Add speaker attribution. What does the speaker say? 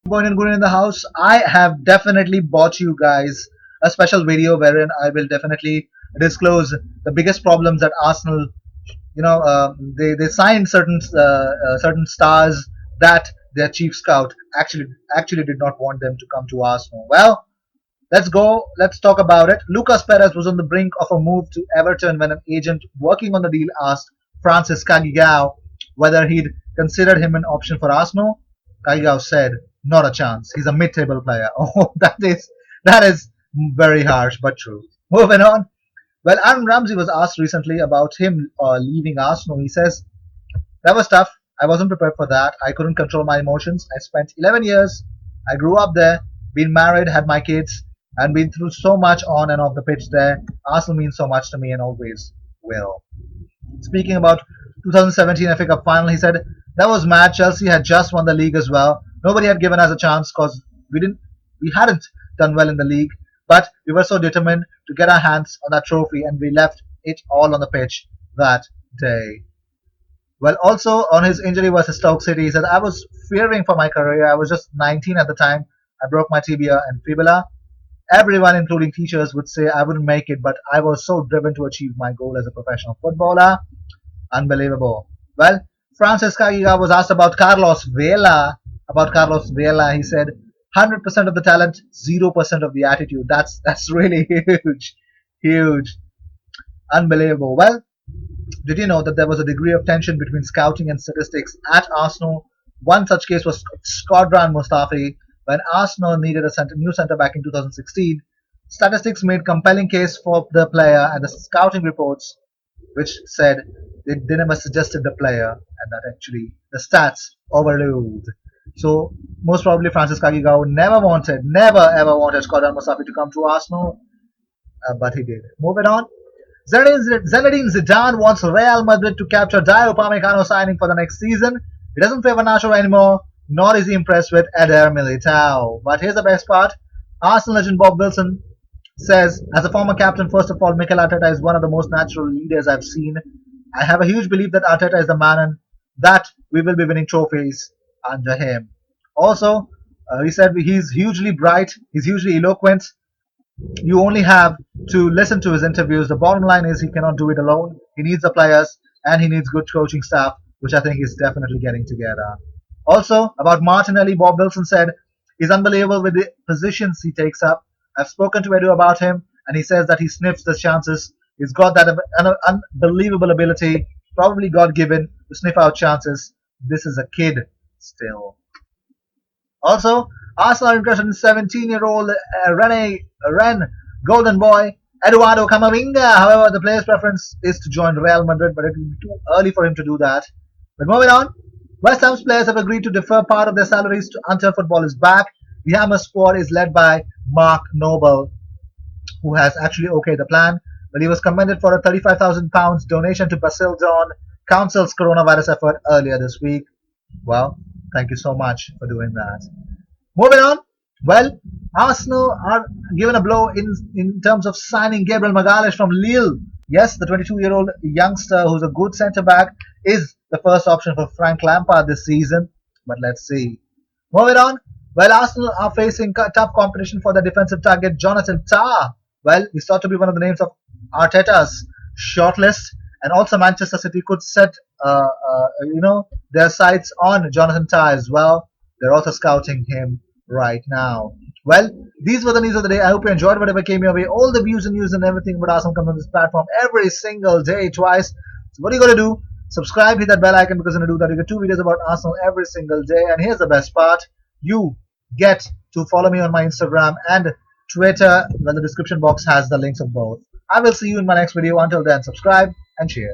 Speaker 1: Point and Guru in the house. I have definitely bought you guys a special video wherein I will definitely disclose the biggest problems that Arsenal, they signed certain stars that their chief scout actually did not want them to come to Arsenal. Well, let's go. Let's talk about it. Lucas Perez was on the brink of a move to Everton when an agent working on the deal asked Francis Kagigao whether he'd considered him an option for Arsenal. Kagigao said, "Not a chance. He's a mid-table player." Oh, that is very harsh but true. Moving on. Well, Aaron Ramsey was asked recently about him leaving Arsenal. He says, "That was tough. I wasn't prepared for that. I couldn't control my emotions. I spent 11 years. I grew up there, been married, had my kids, and been through so much on and off the pitch there. Arsenal means so much to me and always will." Speaking about 2017 FA Cup final, he said, "That was mad. Chelsea had just won the league as well. Nobody had given us a chance because we hadn't done well in the league, but we were so determined to get our hands on that trophy, and we left it all on the pitch that day." Well, also on his injury versus Stoke City, he said, "I was fearing for my career. I was just 19 at the time. I broke my tibia and fibula. Everyone, including teachers, would say I wouldn't make it, but I was so driven to achieve my goal as a professional footballer." Unbelievable. Well, Francis Kagiga was asked about Carlos Vela. About Carlos Vela, he said, "100% of the talent, 0% of the attitude." That's really huge, huge, unbelievable. Well, did you know that there was a degree of tension between scouting and statistics at Arsenal? One such case was Shkodran Mustafi. When Arsenal needed a new centre back in 2016, statistics made compelling case for the player, and the scouting reports, which said they never suggested the player, and that actually the stats overruled. So most probably Francis Kagigao never ever wanted Shkodran Mustafi to come to Arsenal, but he did. Moving on. Zinedine Zidane wants Real Madrid to capture Dayot Upamecano signing for the next season. He doesn't favor Nacho anymore, nor is he impressed with Eder Militao. But here's the best part. Arsenal legend Bob Wilson says, "As a former captain, first of all, Mikel Arteta is one of the most natural leaders I've seen. I have a huge belief that Arteta is the man and that we will be winning trophies under him." Also, he said he's hugely bright, he's hugely eloquent. You only have to listen to his interviews. The bottom line is he cannot do it alone. He needs the players and he needs good coaching staff, which I think is definitely getting together. Also, about Martinelli, Bob Wilson said, "He's unbelievable with the positions he takes up. I've spoken to Edu about him, and he says that he sniffs the chances. He's got that unbelievable ability, probably God given, to sniff out chances. This is a kid still." Also, Arsenal are interested in 17-year-old Ren Golden Boy Eduardo Camavinga. However, the player's preference is to join Real Madrid, but it will be too early for him to do that. But moving on, West Ham's players have agreed to defer part of their salaries until football is back. The Hammer squad is led by Mark Noble, who has actually okayed the plan. But he was commended for a £35,000 donation to Basildon Council's coronavirus effort earlier this week. Well, thank you so much for doing that. Moving on. Well, Arsenal are given a blow in terms of signing Gabriel Magalhaes from Lille. Yes, the 22-year-old youngster who's a good centre-back is the first option for Frank Lampard this season. But let's see. Moving on. Well, Arsenal are facing tough competition for their defensive target, Jonathan Tah. Well, he's thought to be one of the names of Arteta's shortlist, and also Manchester City could set, their sights on Jonathan Tah as well. They're also scouting him right now. Well, these were the news of the day. I hope you enjoyed whatever came your way. All the views and news and everything about Arsenal comes on this platform every single day, twice. So what are you going to do? Subscribe, hit that bell icon, because when you do that, you get 2 videos about Arsenal every single day. And here's the best part. You get to follow me on my Instagram and Twitter. Well, the description box has the links of both. I will see you in my next video. Until then, subscribe and share.